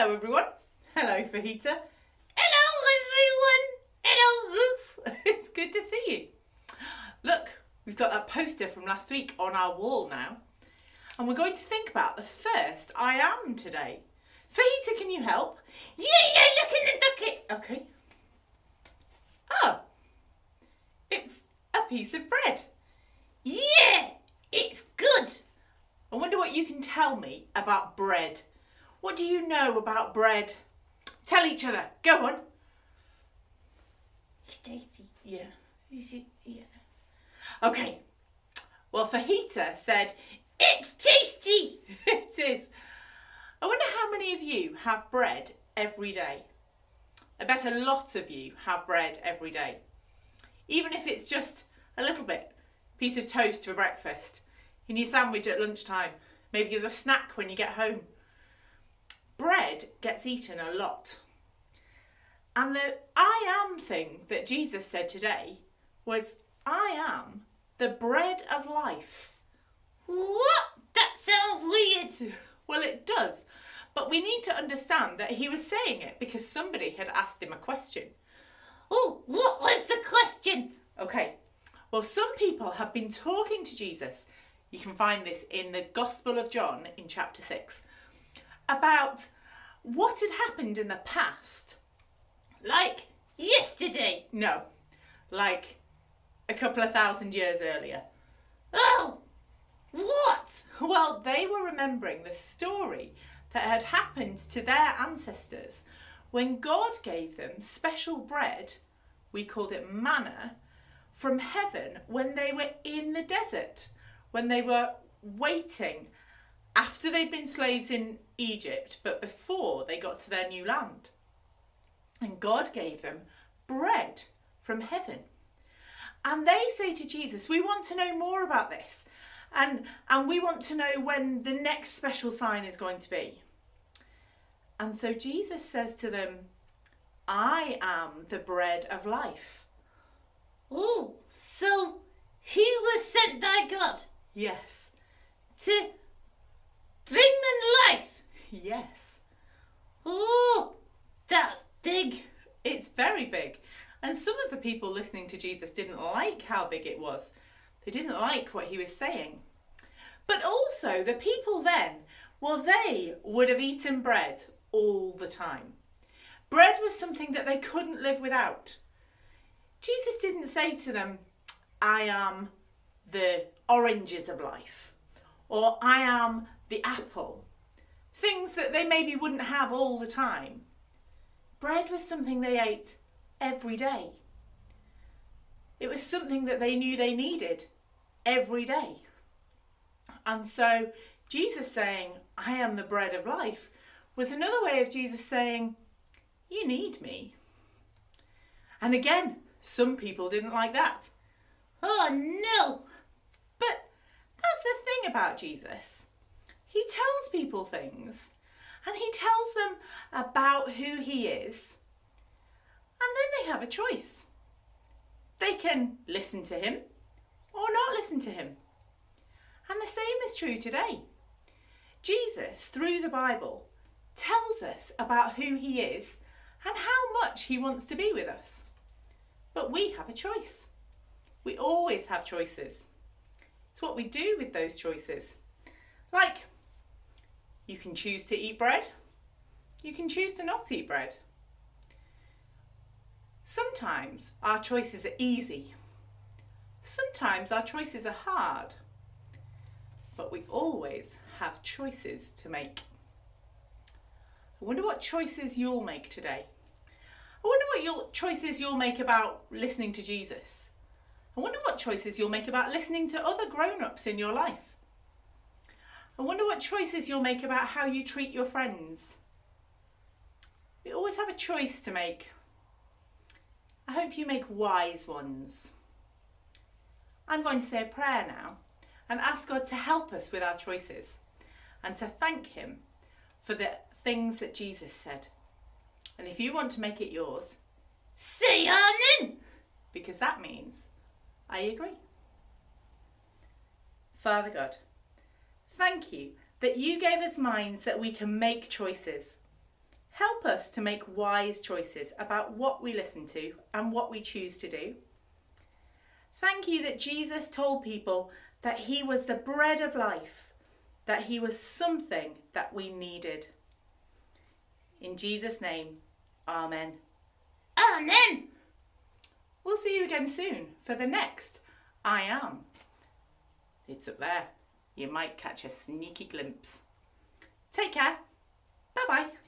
Hello everyone. Hello Fajita. Hello everyone. Hello Ruth. It's good to see you. Look, we've got that poster from last week on our wall now. And we're going to think about the first I am today. Fajita, can you help? Yeah, look in the bucket. Okay. Oh, it's a piece of bread. Yeah, it's good. I wonder what you can tell me about bread. What do you know about bread? Tell each other. Go on. It's tasty. Yeah. Is it? Yeah. Okay. Well, Fajita said, It's tasty. it is. I wonder how many of you have bread every day. I bet a lot of you have bread every day. Even if it's just a little bit. Piece of toast for breakfast. In your sandwich at lunchtime. Maybe as a snack when you get home. Bread gets eaten a lot. And the I am thing that Jesus said today was, I am the bread of life. What? That sounds weird. Well, it does. But we need to understand that he was saying it because somebody had asked him a question. Oh, what was the question? Okay. Well, some people have been talking to Jesus. You can find this in the Gospel of John in chapter 6. About what had happened in the past. Like yesterday. No, like a couple of thousand years earlier. Oh, what? Well, they were remembering the story that had happened to their ancestors when God gave them special bread, we called it manna, from heaven when they were in the desert, when they were waiting after they'd been slaves in Egypt, but before they got to their new land. And God gave them bread from heaven. And they say to Jesus, we want to know more about this. And we want to know when the next special sign is going to be. And so Jesus says to them, I am the bread of life. Oh, so he was sent by God Yes. to bring them life. Yes. Oh, that's big. It's very big. And some of the people listening to Jesus didn't like how big it was. They didn't like what he was saying. But also the people then, well, they would have eaten bread all the time. Bread was something that they couldn't live without. Jesus didn't say to them, I am the oranges of life, or I am the apple. Things that they maybe wouldn't have all the time. Bread was something they ate every day. It was something that they knew they needed every day. And so Jesus saying, I am the bread of life, was another way of Jesus saying, you need me. And again, some people didn't like that. Oh no. But that's the thing about Jesus. He tells people things, and he tells them about who he is, and then they have a choice. They can listen to him or not listen to him. And the same is true today. Jesus, through the Bible, tells us about who he is and how much he wants to be with us. But we have a choice. We always have choices. It's what we do with those choices. Like, you can choose to eat bread. You can choose to not eat bread. Sometimes our choices are easy. Sometimes our choices are hard. But we always have choices to make. I wonder what choices you'll make today. I wonder what choices you'll make about listening to Jesus. I wonder what choices you'll make about listening to other grown-ups in your life. I wonder what choices you'll make about how you treat your friends. We always have a choice to make. I hope you make wise ones. I'm going to say a prayer now and ask God to help us with our choices and to thank him for the things that Jesus said. And if you want to make it yours, Say amen. because that means I agree. Father God, thank you that you gave us minds that we can make choices. Help us to make wise choices about what we listen to and what we choose to do. Thank you that Jesus told people that he was the bread of life, that he was something that we needed. In Jesus' name, amen. Amen. We'll see you again soon for the next I Am. It's up there. You might catch a sneaky glimpse. Take care. Bye-bye.